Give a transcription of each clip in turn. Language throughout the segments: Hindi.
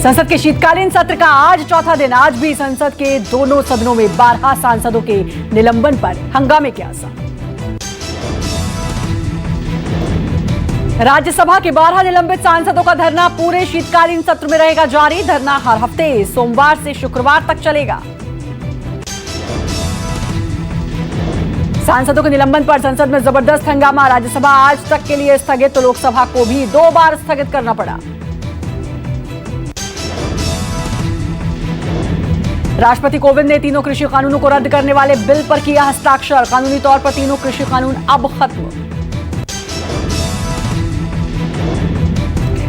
संसद के शीतकालीन सत्र का आज चौथा दिन। आज भी संसद के दोनों सदनों में 12 सांसदों के निलंबन पर हंगामे के आसार। राज्यसभा के 12 निलंबित सांसदों का धरना पूरे शीतकालीन सत्र में रहेगा जारी। धरना हर हफ्ते सोमवार से शुक्रवार तक चलेगा। सांसदों के निलंबन पर संसद में जबरदस्त हंगामा। राज्यसभा आज तक के लिए स्थगित तो लोकसभा को भी 2 बार स्थगित करना पड़ा। राष्ट्रपति कोविंद ने तीनों कृषि कानूनों को रद्द करने वाले बिल पर किया हस्ताक्षर। कानूनी तौर पर तीनों कृषि कानून अब खत्म।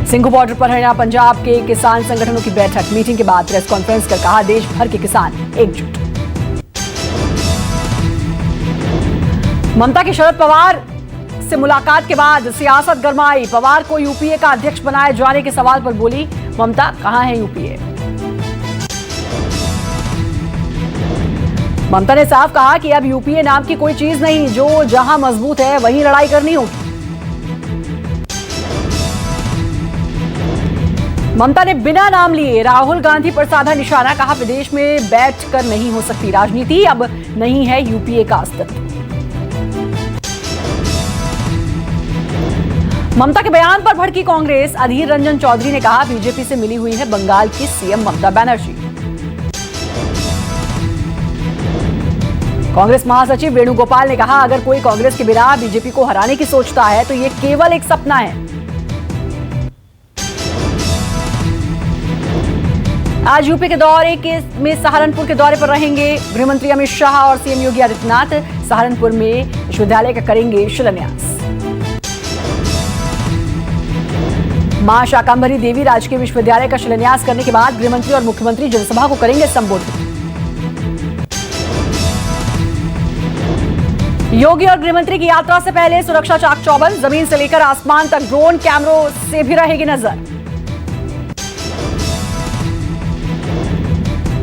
सिंघू बॉर्डर पर हरियाणा पंजाब के किसान संगठनों की बैठक। मीटिंग के बाद प्रेस कॉन्फ्रेंस कर कहा देश भर के किसान एकजुट। ममता की शरद पवार से मुलाकात के बाद सियासत गरमाई। पवार को यूपीए का अध्यक्ष बनाए जाने के सवाल पर बोली ममता, कहां है यूपीए। ममता ने साफ कहा कि अब यूपीए नाम की कोई चीज नहीं, जो जहां मजबूत है वहीं लड़ाई करनी होगी। ममता ने बिना नाम लिए राहुल गांधी पर साधा निशाना। कहा विदेश में बैठकर नहीं हो सकती राजनीति, अब नहीं है यूपीए का अस्तित्व। ममता के बयान पर भड़की कांग्रेस। अधीर रंजन चौधरी ने कहा बीजेपी से मिली हुई है बंगाल की सीएम ममता बनर्जी। कांग्रेस महासचिव वेणुगोपाल ने कहा अगर कोई कांग्रेस के बिना बीजेपी को हराने की सोचता है तो यह केवल एक सपना है। आज यूपी के दौरे में सहारनपुर के दौरे पर रहेंगे गृहमंत्री अमित शाह और सीएम योगी आदित्यनाथ। सहारनपुर में विश्वविद्यालय का करेंगे शिलान्यास। मां शाकंभरी देवी राजकीय विश्वविद्यालय का शिलान्यास करने के बाद गृहमंत्री और मुख्यमंत्री जनसभा को करेंगे संबोधित। योगी और गृहमंत्री की यात्रा से पहले सुरक्षा चाक चौबंद। जमीन से लेकर आसमान तक ड्रोन कैमरों से भी रहेगी नजर।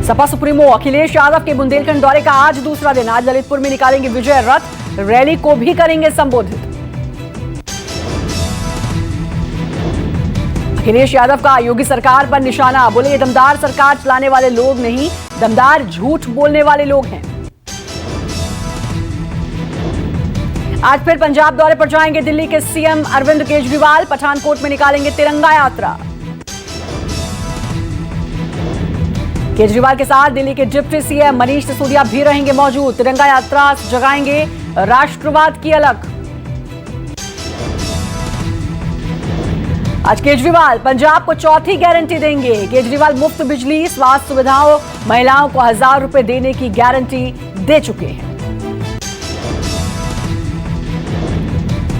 सपा सुप्रीमो अखिलेश यादव के बुंदेलखंड दौरे का आज दूसरा दिन। आज ललितपुर में निकालेंगे विजय रथ, रैली को भी करेंगे संबोधित। अखिलेश यादव का योगी सरकार पर निशाना। बोले ये दमदार सरकार चलाने वाले लोग नहीं, दमदार झूठ बोलने वाले लोग हैं। आज फिर पंजाब दौरे पर जाएंगे दिल्ली के सीएम अरविंद केजरीवाल। पठानकोट में निकालेंगे तिरंगा यात्रा। केजरीवाल के साथ दिल्ली के डिप्टी सीएम मनीष सिसोदिया भी रहेंगे मौजूद। तिरंगा यात्रा जगाएंगे राष्ट्रवाद की अलख। आज केजरीवाल पंजाब को चौथी गारंटी देंगे। केजरीवाल मुफ्त बिजली, स्वास्थ्य सुविधाओं, महिलाओं को 1000 रुपए देने की गारंटी दे चुके हैं।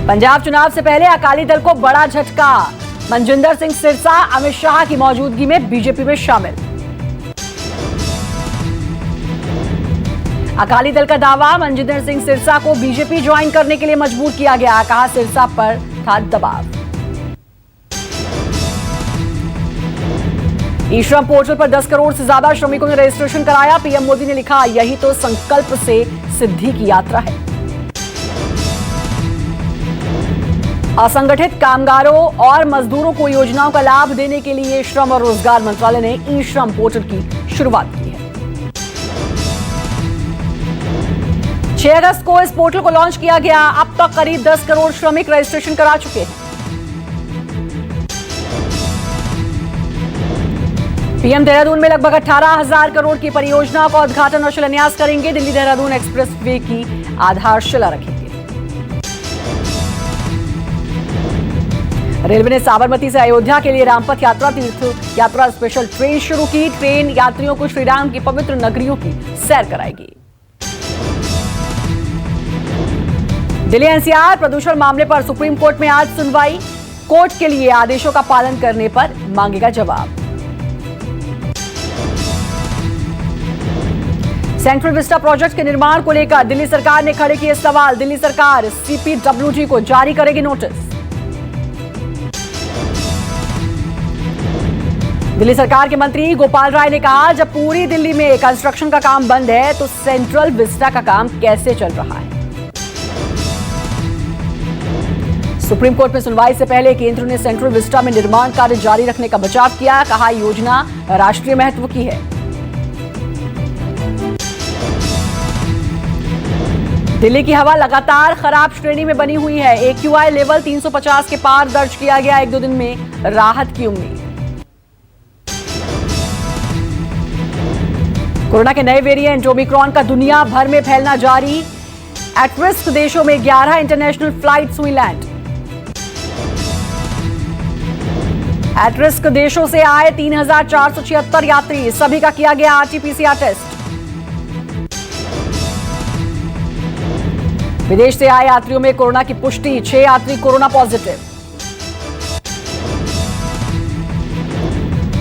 पंजाब चुनाव से पहले अकाली दल को बड़ा झटका। मनजिंदर सिंह सिरसा अमित शाह की मौजूदगी में बीजेपी में शामिल। अकाली दल का दावा मनजिंदर सिंह सिरसा को बीजेपी ज्वाइन करने के लिए मजबूर किया गया। कहा सिरसा पर था दबाव। ई श्रम पोर्टल पर 10 करोड़ से ज्यादा श्रमिकों ने रजिस्ट्रेशन कराया। पीएम मोदी ने लिखा यही तो संकल्प से सिद्धि की यात्रा है। असंगठित कामगारों और मजदूरों को योजनाओं का लाभ देने के लिए श्रम और रोजगार मंत्रालय ने ई श्रम पोर्टल की शुरुआत की है। 6 अगस्त को इस पोर्टल को लॉन्च किया गया। अब तक करीब 10 करोड़ श्रमिक रजिस्ट्रेशन करा चुके हैं। पीएम देहरादून में लगभग 18,000 करोड़ की परियोजनाओं का उद्घाटन और शिलान्यास करेंगे। दिल्ली देहरादून एक्सप्रेसवे की आधारशिला रखेंगे। रेलवे ने साबरमती से अयोध्या के लिए रामपथ यात्रा तीर्थ यात्रा स्पेशल ट्रेन शुरू की। ट्रेन यात्रियों को श्रीराम की पवित्र नगरियों की सैर कराएगी। दिल्ली एनसीआर प्रदूषण मामले पर सुप्रीम कोर्ट में आज सुनवाई। कोर्ट के लिए आदेशों का पालन करने पर मांगेगा जवाब। सेंट्रल विस्टा प्रोजेक्ट के निर्माण को लेकर दिल्ली सरकार ने खड़े किए सवाल। दिल्ली सरकार सीपीडब्ल्यूडी को जारी करेगी नोटिस। दिल्ली सरकार के मंत्री गोपाल राय ने कहा जब पूरी दिल्ली में कंस्ट्रक्शन का काम बंद है तो सेंट्रल विस्टा का काम कैसे चल रहा है। सुप्रीम कोर्ट में सुनवाई से पहले केंद्र ने सेंट्रल विस्टा में निर्माण कार्य जारी रखने का बचाव किया। कहा योजना राष्ट्रीय महत्व की है। दिल्ली की हवा लगातार खराब श्रेणी में बनी हुई है। AQI लेवल 350 के पार दर्ज किया गया। एक दो दिन में राहत की उम्मीद। कोरोना के नए वेरिएंट ओमिक्रॉन का दुनिया भर में फैलना जारी। एट रिस्क देशों में 11 इंटरनेशनल फ्लाइट्स हुई लैंड। एट रिस्क देशों से आए 3,476 यात्री, सभी का किया गया RT-PCR टेस्ट। विदेश से आए यात्रियों में कोरोना की पुष्टि, 6 यात्री कोरोना पॉजिटिव।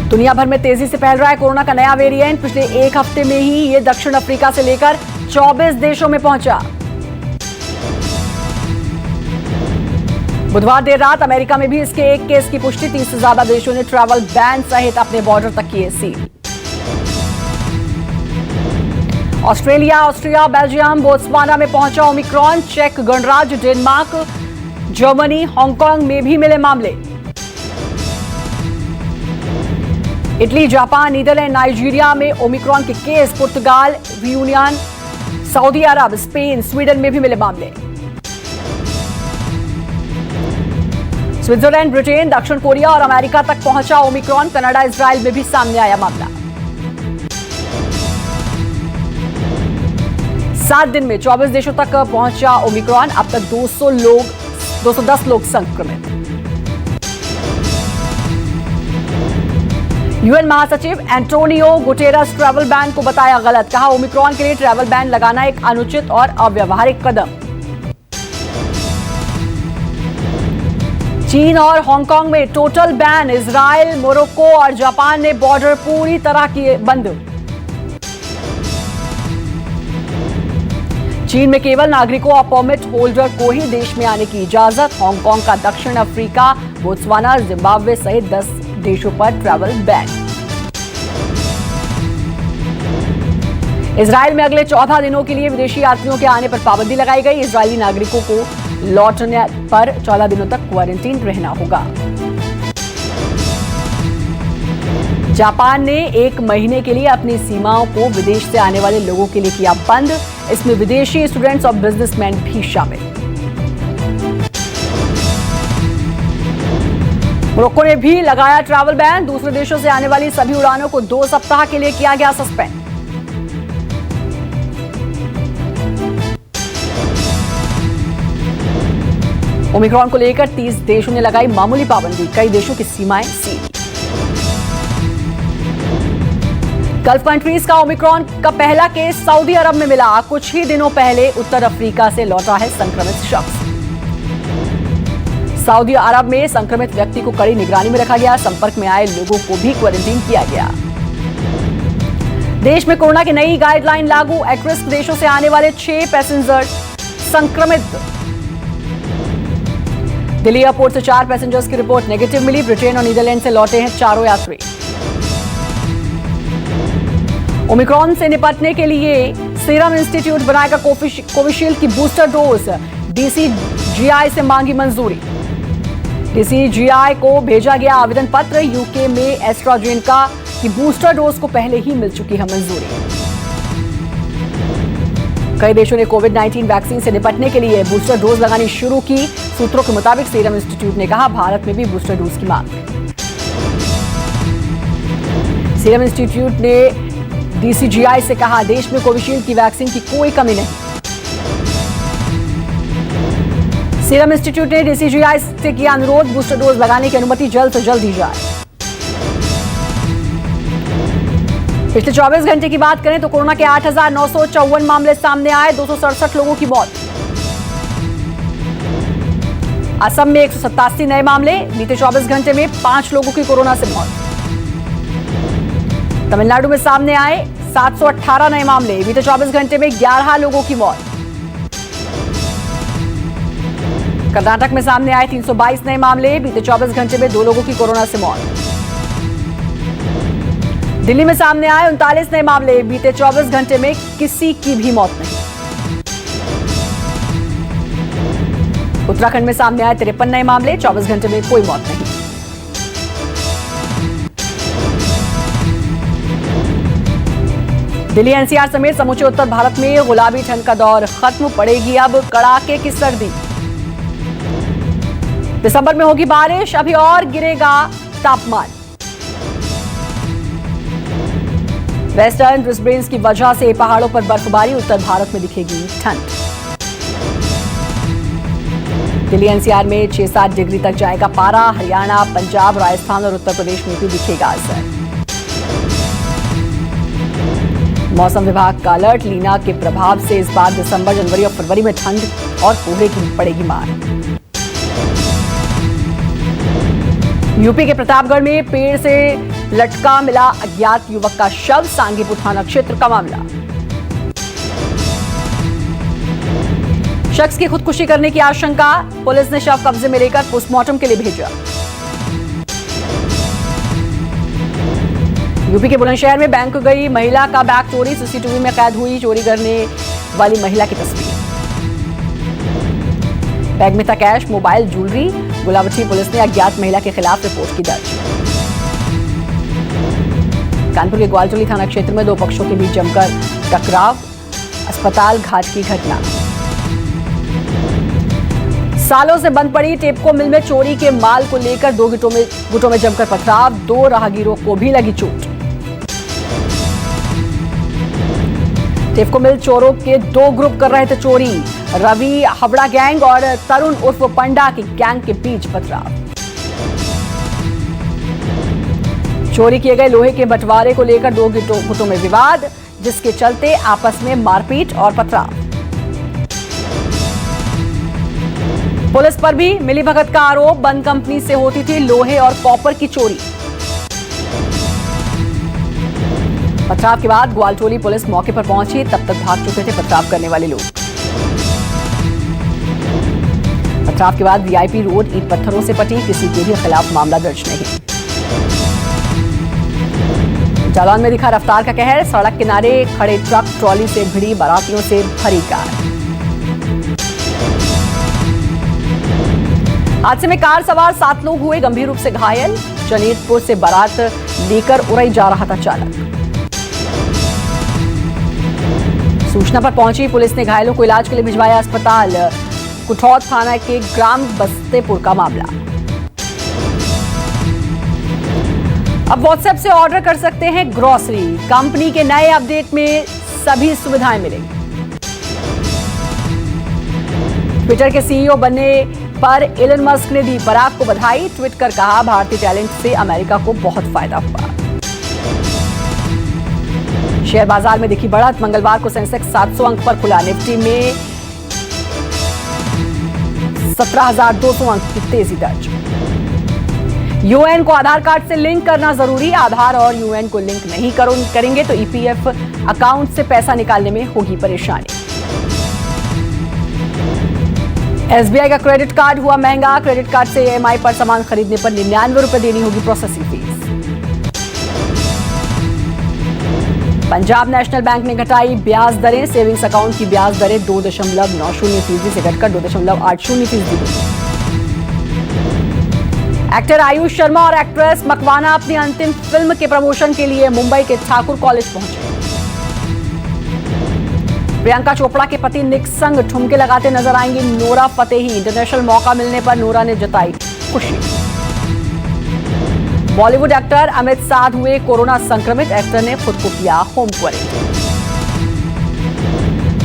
दुनिया भर में तेजी से फैल रहा है कोरोना का नया वेरिएंट। पिछले एक हफ्ते में ही ये दक्षिण अफ्रीका से लेकर 24 देशों में पहुंचा। बुधवार देर रात अमेरिका में भी इसके एक केस की पुष्टि। 30 से ज्यादा देशों ने ट्रैवल बैन सहित अपने बॉर्डर तक किए seal. Australia, Austria, Belgium, Botswana में पहुंचा ओमिक्रॉन। चेक गणराज्य, डेनमार्क, जर्मनी, हांगकांग में भी मिले मामले। इटली, जापान, नीदरलैंड, नाइजीरिया में ओमिक्रॉन के केस। पुर्तगाल, यूनियन, सऊदी अरब, स्पेन, स्वीडन में भी मिले मामले। स्विट्जरलैंड, ब्रिटेन, दक्षिण कोरिया और अमेरिका तक पहुंचा ओमिक्रॉन। कनाडा, इजराइल में भी सामने आया मामला। 7 दिन में 24 देशों तक पहुंचा ओमिक्रॉन। अब तक 210 लोग संक्रमित। यूएन महासचिव एंटोनियो गुटेरस ट्रैवल बैन को बताया गलत। कहा ओमिक्रॉन के लिए ट्रैवल बैन लगाना एक अनुचित और अव्यावहारिक कदम। चीन और हांगकांग में टोटल बैन। इजराइल, मोरक्को और जापान ने बॉर्डर पूरी तरह किए बंद। चीन में केवल नागरिकों और परमिट होल्डर को ही देश में आने की इजाजत। हांगकांग का दक्षिण अफ्रीका, बोत्सवाना, जिम्बाब्वे सहित 10 देशों पर ट्रैवल बैन। इजराइल में अगले 14 दिनों के लिए विदेशी यात्रियों के आने पर पाबंदी लगाई गई। इजरायली नागरिकों को लौटने पर 14 दिनों तक क्वारंटीन रहना होगा। जापान ने 1 महीने के लिए अपनी सीमाओं को विदेश से आने वाले लोगों के लिए किया बंद। इसमें विदेशी स्टूडेंट्स और बिजनेसमैन भी शामिल। मोरक्को ने भी लगाया ट्रैवल बैन। दूसरे देशों से आने वाली सभी उड़ानों को 2 सप्ताह के लिए किया गया सस्पेंड। ओमिक्रॉन को लेकर 30 देशों ने लगाई मामूली पाबंदी। कई देशों की सीमाएं सील। गल्फ कंट्रीज का ओमिक्रॉन का पहला केस सऊदी अरब में मिला। कुछ ही दिनों पहले उत्तर अफ्रीका से लौटा है संक्रमित शख्स। सऊदी अरब में संक्रमित व्यक्ति को कड़ी निगरानी में रखा गया। संपर्क में आए लोगों को भी क्वारंटीन किया गया। देश में कोरोना की नई गाइडलाइन लागू। एट रिस्क देशों से आने वाले 6 पैसेंजर संक्रमित। दिल्ली एयरपोर्ट से 4 पैसेंजर्स की रिपोर्ट नेगेटिव मिली। ब्रिटेन और नीदरलैंड से लौटे हैं 4 यात्री। ओमिक्रॉन से निपटने के लिए सीरम इंस्टीट्यूट बनाएगा कोविशील्ड की बूस्टर डोज। DCGI से मांगी मंजूरी। DCGI को भेजा गया आवेदन पत्र। यूके में एस्ट्राजेनेका की बूस्टर डोज को पहले ही मिल चुकी है मंजूरी। कई देशों ने कोविड-19 वैक्सीन से निपटने के लिए बूस्टर डोज लगानी शुरू की। सूत्रों के मुताबिक सीरम इंस्टीट्यूट ने कहा भारत में भी बूस्टर डोज की मांग। सीरम इंस्टीट्यूट ने DCGI से कहा देश में कोविशील्ड की वैक्सीन की कोई कमी नहीं। सीरम इंस्टीट्यूट ने DCGI से किया अनुरोध बूस्टर डोज लगाने की अनुमति जल्द से जल्द दी जाए। पिछले 24 घंटे की बात करें तो कोरोना के 8,954 मामले सामने आए। 267 लोगों की मौत। असम में 187 नए मामले। बीते 24 घंटे में 5 लोगों की कोरोना से मौत। तमिलनाडु में सामने आए 718 नए मामले। बीते 24 घंटे में 11 लोगों की मौत। कर्नाटक में सामने आए 322 नए मामले। बीते 24 घंटे में 2 लोगों की कोरोना से मौत। दिल्ली में सामने आए 39 नए मामले। बीते 24 घंटे में किसी की भी मौत नहीं। उत्तराखंड में सामने आए 53 नए मामले, 24 घंटे में कोई मौत नहीं। दिल्ली एनसीआर समेत समूचे उत्तर भारत में गुलाबी ठंड का दौर खत्म, पड़ेगी अब कड़ाके की सर्दी। दिसंबर में होगी बारिश, अभी और गिरेगा तापमान। वेस्टर्न डिस्टर्बेंस की वजह से पहाड़ों पर बर्फबारी, उत्तर भारत में दिखेगी ठंड। दिल्ली एनसीआर में 6-7 डिग्री तक जाएगा पारा, हरियाणा, पंजाब, राजस्थान और उत्तर प्रदेश में भी दिखेगा असर। मौसम विभाग का अलर्ट, लीना के प्रभाव से इस बार दिसंबर, जनवरी और फरवरी में ठंड और कोहरे की पड़ेगी मार। यूपी के प्रतापगढ़ में पेड़ से लटका मिला अज्ञात युवक का शव, सांगीपुर थाना क्षेत्र का मामला। शख्स की खुदकुशी करने की आशंका, पुलिस ने शव कब्जे में लेकर पोस्टमार्टम के लिए भेजा। यूपी के बुलंदशहर में बैंक गई महिला का बैग चोरी, सीसीटीवी में कैद हुई चोरी करने वाली महिला की तस्वीर। बैग में था cash, mobile, jewellery. Gulaothi police ने अज्ञात महिला के खिलाफ रिपोर्ट की दर्ज। कानपुर के ग्वालटोली थाना क्षेत्र में दो पक्षों के बीच जमकर टकराव, अस्पताल घाट की घटना। सालों से बंद पड़ी टेपको मिल में चोरी के माल को लेकर दो गुटों में जमकर पथराव, 2 राहगीरों को भी लगी चोट। टेपको मिल चोरों के 2 ग्रुप कर रहे थे चोरी, रवि हावड़ा गैंग और तरुण उर्फ पंडा की गैंग के बीच पथराव। चोरी किए गए लोहे के बंटवारे को लेकर 2 गुटों में विवाद, जिसके चलते आपस में मारपीट और पथराव। पुलिस पर भी मिलीभगत का आरोप, बंद कंपनी से होती थी लोहे और कॉपर की चोरी। पथराव के बाद ग्वालटोली पुलिस मौके पर पहुंची, तब तक भाग चुके थे पथराव करने वाले लोग। पथराव के बाद वीआईपी रोड ईंट पत्थरों से पटी, किसी के भी खिलाफ मामला दर्ज नहीं। जालौन में दिखा रफ्तार का कहर, सड़क किनारे खड़े ट्रक ट्रॉली से भिड़ी बारातियों से भरी कार। हादसे में कार सवार 7 लोग हुए गंभीर रूप से घायल, जनीतपुर से बारात लेकर उरई जा रहा था चालक। सूचना पर पहुंची पुलिस ने घायलों को इलाज के लिए भिजवाया अस्पताल। कुठौत थाना के ग्राम बस्तेपुर का मामला। अब व्हाट्सएप से ऑर्डर कर सकते हैं ग्रोसरी, कंपनी के नए अपडेट में सभी सुविधाएं मिलेंगी। ट्विटर के सीईओ बनने पर एलन मस्क ने दी पराग को बधाई, ट्वीट कर कहा भारतीय टैलेंट से अमेरिका को बहुत फायदा हुआ। शेयर बाजार में दिखी बढ़त, मंगलवार को सेंसेक्स 700 अंक पर खुला, निफ्टी में 17,200 अंक की तेजी दर्ज। यूएन को आधार कार्ड से लिंक करना जरूरी, आधार और यूएन को लिंक नहीं करेंगे तो ईपीएफ अकाउंट से पैसा निकालने में होगी परेशानी। एसबीआई का क्रेडिट कार्ड हुआ महंगा, क्रेडिट कार्ड से ईएमआई पर सामान खरीदने पर 99 रुपए देनी होगी processing fees. Punjab national bank ने घटाई ब्याज दरें, सेविंग्स अकाउंट की ब्याज दरें 2.90% से घटकर 2.80% हुई। एक्टर आयुष शर्मा और एक्ट्रेस मकवाना अपनी अंतिम फिल्म के प्रमोशन के लिए मुंबई के ठाकुर कॉलेज पहुंचे। प्रियंका चोपड़ा के पति निक संग ठुमके लगाते नजर आएंगी नोरा फतेही, इंटरनेशनल मौका मिलने पर नोरा ने जताई खुशी। बॉलीवुड एक्टर अमित साध हुए कोरोना संक्रमित, एक्टर ने खुद को किया होम क्वारंटाइन।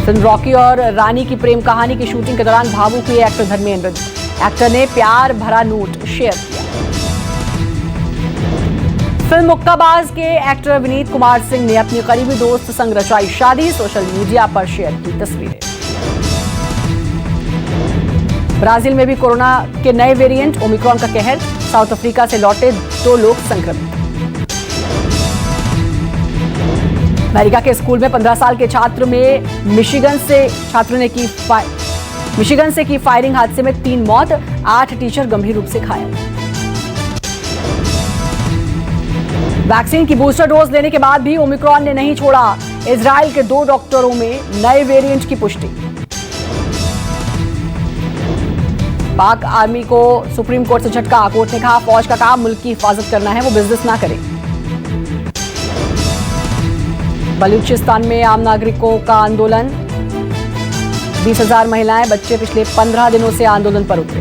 फिल्म रॉकी और रानी की प्रेम कहानी की शूटिंग के दौरान भावुक हुए एक्टर धर्मेंद्र, एक्टर ने प्यार भरा नोट शेयर किया। फिल्म मुक्काबाज के एक्टर विनीत कुमार सिंह ने अपनी करीबी दोस्त संग रचाई शादी, सोशल मीडिया पर शेयर की तस्वीरें। ब्राजील में भी कोरोना के नए वेरिएंट ओमिक्रॉन का कहर, साउथ अफ्रीका से लौटे 2 लोग संक्रमित। अमेरिका के स्कूल में 15 साल के छात्र में मिशिगन से की फायरिंग, हादसे में 3 मौत, 8 टीचर गंभीर रूप से घायल। वैक्सीन की बूस्टर डोज लेने के बाद भी ओमिक्रॉन ने नहीं छोड़ा, इजराइल के 2 डॉक्टरों में नए वेरिएंट की पुष्टि। पाक आर्मी को सुप्रीम कोर्ट से झटका। कोर्ट ने कहा फौज का काम मुल्क की हिफाजत करना है, वो बिजनेस ना करे। बलूचिस्तान में आम नागरिकों का आंदोलन। 20,000 महिलाएं बच्चे पिछले 15 दिनों से आंदोलन पर उतरे।